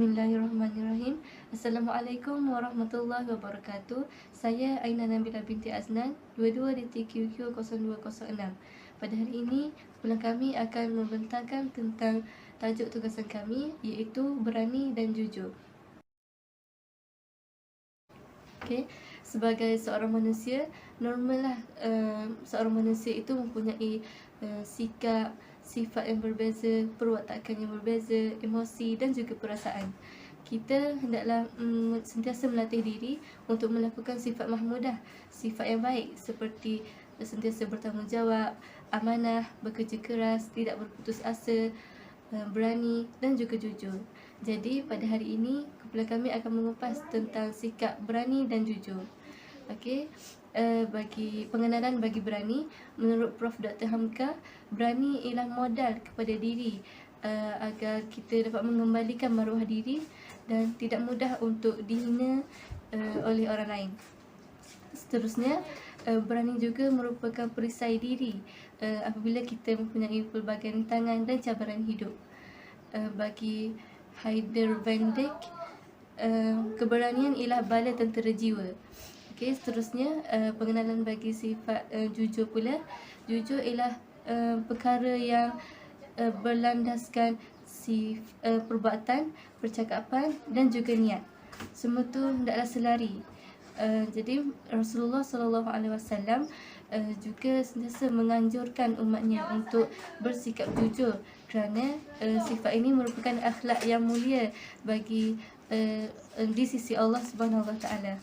Bismillahirrahmanirrahim. Assalamualaikum warahmatullahi wabarakatuh. Saya Aina Nabila binti Aznan, 22 DTQQ 0206. Pada hari ini, kumpulan kami akan membentangkan tentang tajuk tugasan kami, iaitu berani dan jujur. Okey, sebagai seorang manusia, normallah seorang manusia itu mempunyai sikap, sifat yang berbeza, perwatakan yang berbeza, emosi dan juga perasaan. Kita hendaklah sentiasa melatih diri untuk melakukan sifat mahmudah, sifat yang baik seperti sentiasa bertanggungjawab, amanah, bekerja keras, tidak berputus asa, berani dan juga jujur. Jadi pada hari ini kumpulan kami akan mengupas tentang sikap berani dan jujur. Okey, bagi pengenalan bagi berani, menurut Prof Dr Hamka, berani ialah modal kepada diri agar kita dapat mengembalikan maruah diri dan tidak mudah untuk dihina oleh orang lain. Seterusnya, berani juga merupakan perisai diri apabila kita mempunyai pelbagai rintangan dan cabaran hidup. Bagi Heider van Dijk, keberanian ialah bala tentera jiwa. Okey, seterusnya pengenalan bagi sifat jujur pula. Jujur ialah perkara yang berlandaskan perbuatan, percakapan dan juga niat. Semua tu hendaklah selari. Jadi Rasulullah SAW juga sentiasa menganjurkan umatnya untuk bersikap jujur kerana sifat ini merupakan akhlak yang mulia bagi di sisi Allah Subhanahu Wa Taala.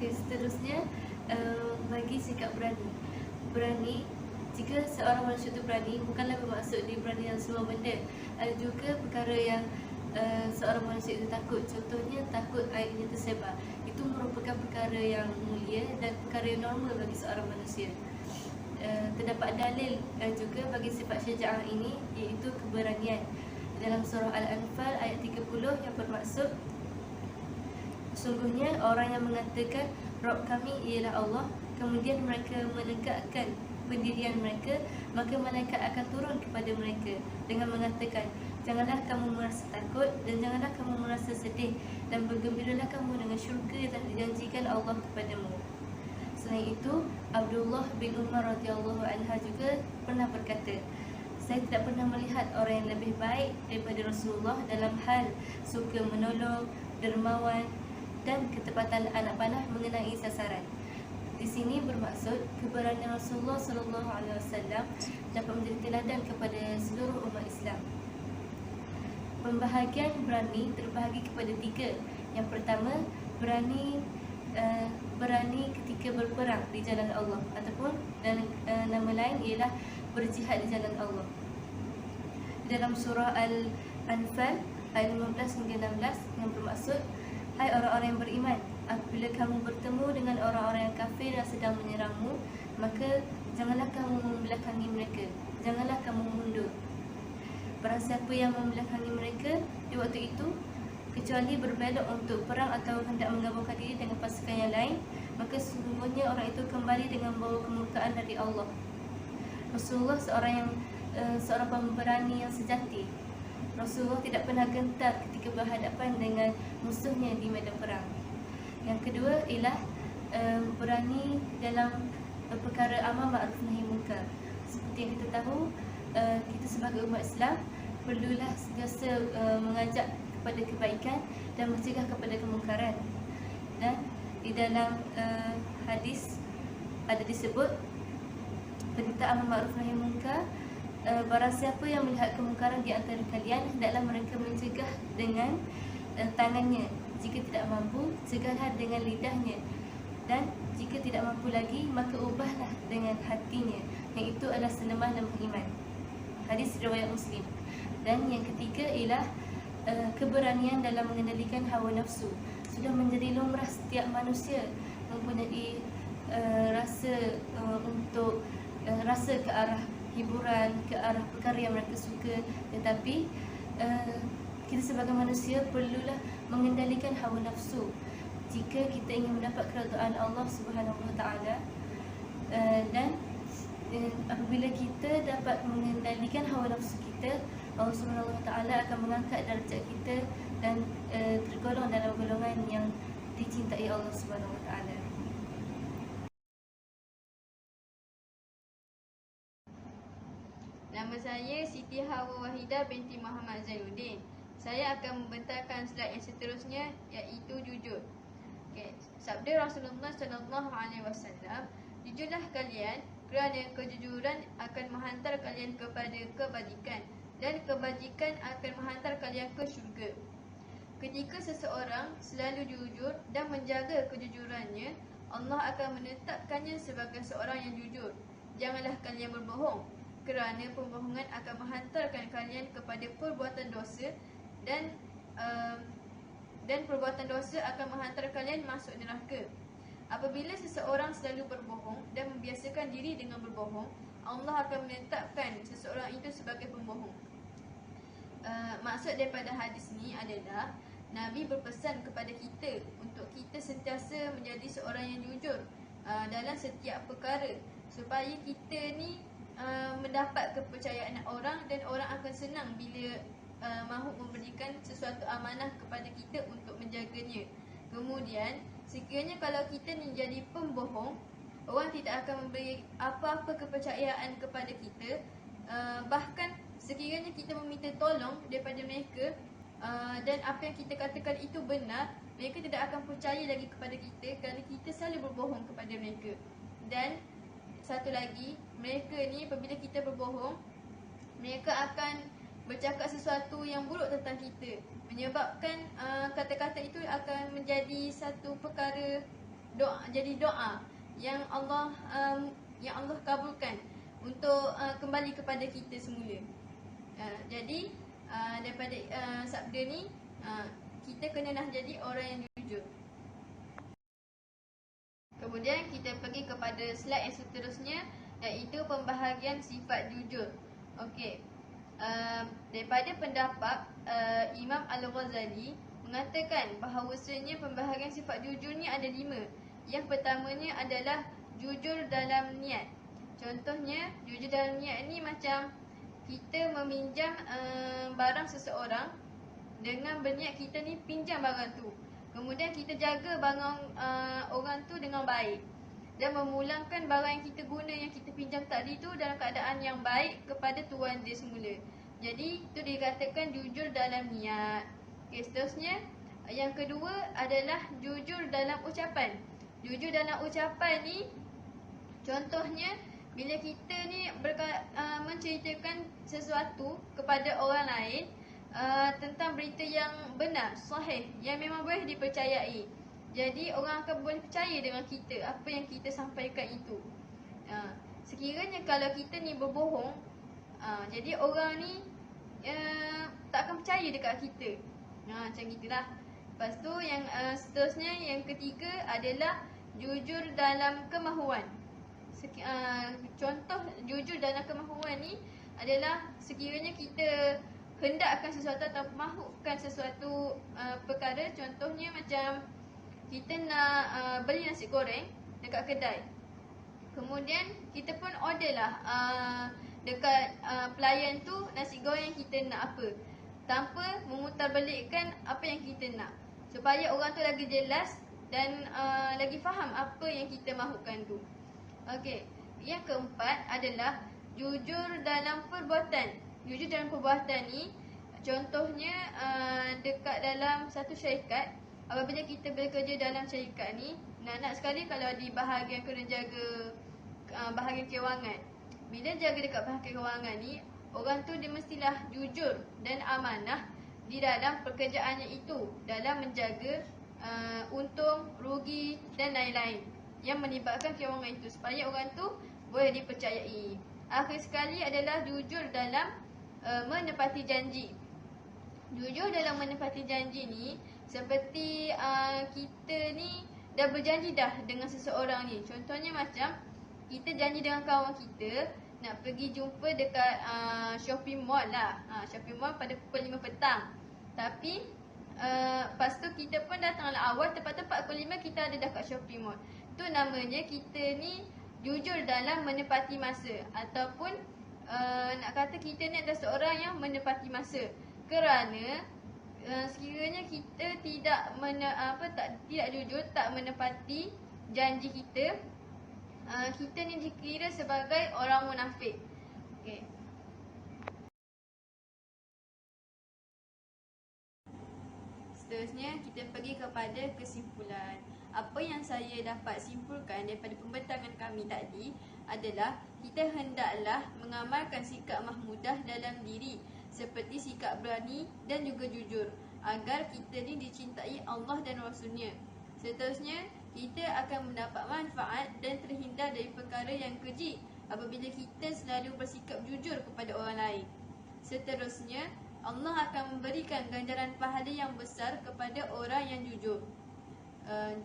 Seterusnya bagi sikap berani. Berani, jika seorang manusia itu berani, bukanlah bermaksud dia berani dalam semua benda. Ada juga perkara yang seorang manusia itu takut. Contohnya takut aibnya tersebar. Itu merupakan perkara yang mulia dan perkara yang normal bagi seorang manusia. Terdapat dalil juga bagi sifat syaja'ah ini, iaitu keberanian. Dalam surah Al-Anfal ayat 30 yang bermaksud, sesungguhnya orang yang mengatakan Rabb kami ialah Allah, kemudian mereka menegakkan pendirian mereka, maka malaikat akan turun kepada mereka dengan mengatakan, janganlah kamu merasa takut dan janganlah kamu merasa sedih, dan bergembiralah kamu dengan syurga yang telah dijanjikan Allah kepadamu. Selain itu, Abdullah bin Umar radhiyallahu anha juga pernah berkata, saya tidak pernah melihat orang yang lebih baik daripada Rasulullah dalam hal suka menolong, dermawan dan ketepatan anak panah mengenai sasaran. Di sini bermaksud keberanian Rasulullah SAW dapat menjadi teladan kepada seluruh umat Islam. Pembahagian berani terbahagi kepada 3. Yang pertama, berani ketika berperang di jalan Allah, ataupun nama lain ialah berjihad di jalan Allah. Dalam surah Al-Anfal ayat 15 hingga 16 yang bermaksud, hai orang-orang yang beriman, apabila kamu bertemu dengan orang-orang yang kafir yang sedang menyerangmu, maka janganlah kamu membelakangi mereka, janganlah kamu mundur. Barang siapa yang membelakangi mereka di waktu itu, kecuali berbelok untuk perang atau hendak menggabungkan diri dengan pasukan yang lain, maka sesungguhnya orang itu kembali dengan bawa kemurkaan dari Allah. Rasulullah seorang pemberani yang sejati. Rasulullah tidak pernah gentar ketika berhadapan dengan musuhnya di medan perang. Yang kedua ialah berani dalam perkara amar ma'ruf nahi munkar. Seperti yang kita tahu, kita sebagai umat Islam perlulah sentiasa mengajak kepada kebaikan dan mencegah kepada kemungkaran. Dan di dalam hadis ada disebut perintah amar ma'ruf nahi munkar, barang siapa yang melihat kemungkaran di antara kalian, hendaklah mereka mencegah dengan tangannya. Jika tidak mampu, cegahlah dengan lidahnya. Dan jika tidak mampu lagi, maka ubahlah dengan hatinya, yang itu adalah selemah dan beriman. Hadis riwayat Muslim. Dan yang ketiga ialah keberanian dalam mengendalikan hawa nafsu. Sudah menjadi lumrah setiap manusia mempunyai rasa ke arah hiburan, ke arah perkara yang mereka suka. Tetapi kita sebagai manusia perlulah mengendalikan hawa nafsu jika kita ingin mendapat keredaan Allah Subhanahu Wa Taala. Dan apabila Apabila kita dapat mengendalikan hawa nafsu kita, Allah Subhanahu Wa Taala akan mengangkat darjat kita dan tergolong dalam golongan yang dicintai Allah Subhanahu Wa Taala. Nama saya Siti Hawa Wahidah binti Muhammad Zainuddin. Saya akan membentangkan slide yang seterusnya, iaitu jujur. Sabda Rasulullah SAW, jujurlah kalian kerana kejujuran akan menghantar kalian kepada kebajikan dan kebajikan akan menghantar kalian ke syurga. Ketika seseorang selalu jujur dan menjaga kejujurannya, Allah akan menetapkannya sebagai seorang yang jujur. Janganlah kalian berbohong, kerana pembohongan akan menghantarkan kalian kepada perbuatan dosa dan perbuatan dosa akan menghantar kalian masuk neraka. Apabila seseorang selalu berbohong dan membiasakan diri dengan berbohong, Allah akan menetapkan seseorang itu sebagai pembohong. Maksud daripada hadis ni adalah Nabi berpesan kepada kita untuk kita sentiasa menjadi seorang yang jujur dalam setiap perkara, supaya kita ni mendapat kepercayaan orang dan orang akan senang bila mahu memberikan sesuatu amanah kepada kita untuk menjaganya. Kemudian, sekiranya kalau kita ni jadi pembohong, orang tidak akan memberi apa-apa kepercayaan kepada kita. Bahkan sekiranya kita meminta tolong daripada mereka dan apa yang kita katakan itu benar, mereka tidak akan percaya lagi kepada kita kerana kita selalu berbohong kepada mereka. Dan satu lagi, mereka ni apabila kita berbohong, mereka akan bercakap sesuatu yang buruk tentang kita, menyebabkan kata-kata itu akan menjadi satu perkara jadi doa yang Allah kabulkan untuk kembali kepada kita semula. Jadi daripada sabda ni, kita kena nak jadi orang yang jujur. Kemudian kita pergi kepada slide yang seterusnya, iaitu pembahagian sifat jujur. Okey. Daripada pendapat Imam Al-Ghazali mengatakan bahawasanya pembahagian sifat jujur ni ada 5. Yang pertamanya adalah jujur dalam niat. Contohnya, jujur dalam niat ni macam kita meminjam barang seseorang dengan berniat kita ni pinjam barang tu. Kemudian kita jaga barang orang tu dengan baik dan memulangkan barang yang kita guna, yang kita pinjam tadi tu dalam keadaan yang baik kepada tuan dia semula. Jadi itu dikatakan jujur dalam niat. Okey, seterusnya yang kedua adalah jujur dalam ucapan. Jujur dalam ucapan ni contohnya bila kita ni menceritakan sesuatu kepada orang lain tentang berita yang benar, sahih, yang memang boleh dipercayai. Jadi orang akan boleh percaya dengan kita, apa yang kita sampaikan itu. Sekiranya kalau kita ni berbohong, jadi orang ni tak akan percaya dekat kita. Macam gitulah. Lepas tu yang seterusnya, yang ketiga adalah jujur dalam kemahuan. Contoh jujur dalam kemahuan ni adalah sekiranya kita hendakkan sesuatu atau mahukan sesuatu perkara. Contohnya macam kita nak beli nasi goreng dekat kedai. Kemudian kita pun order lah dekat pelayan tu nasi goreng yang kita nak apa, tanpa memutarbalikkan apa yang kita nak, supaya orang tu lagi jelas dan lagi faham apa yang kita mahukan tu. Okey, yang keempat adalah jujur dalam perbuatan. Jujur dalam perbuatan ni contohnya dekat dalam satu syarikat. Apabila kita bekerja dalam syarikat ni, nak sekali kalau di bahagian kena jaga bahagian kewangan. Bila jaga dekat bahagian kewangan ni, orang tu dia mestilah jujur dan amanah di dalam pekerjaannya itu, dalam menjaga untung, rugi dan lain-lain yang melibatkan kewangan itu, supaya orang tu boleh dipercayai. Akhir sekali adalah jujur dalam menepati janji. Jujur dalam menepati janji ni seperti kita ni dah berjanji dah dengan seseorang ni. Contohnya macam kita janji dengan kawan kita nak pergi jumpa dekat shopping mall lah. Shopping mall pada pukul 5 petang. Tapi lepas tu kita pun datanglah awal, tepat-tepat pukul 5 kita ada dah kat shopping mall. Tu namanya kita ni jujur dalam menepati masa, ataupun nak kata kita ni adalah seorang yang menepati masa. Kerana sekiranya kita tidak tidak jujur, tak menepati janji kita, kita ni dikira sebagai orang munafik. Okey. Seterusnya kita pergi kepada kesimpulan. Apa yang saya dapat simpulkan daripada pembentangan kami tadi adalah kita hendaklah mengamalkan sikap mahmudah dalam diri, seperti sikap berani dan juga jujur, agar kita ni dicintai Allah dan Rasulnya. Seterusnya, kita akan mendapat manfaat dan terhindar dari perkara yang keji apabila kita selalu bersikap jujur kepada orang lain. Seterusnya, Allah akan memberikan ganjaran pahala yang besar kepada orang yang jujur.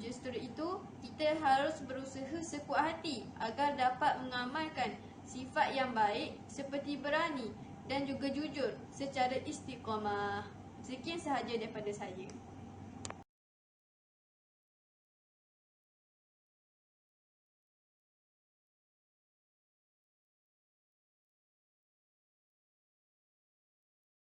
Justru itu, kita harus berusaha sekuat hati agar dapat mengamalkan sifat yang baik seperti berani dan juga jujur secara istiqamah. Sekian sahaja daripada saya.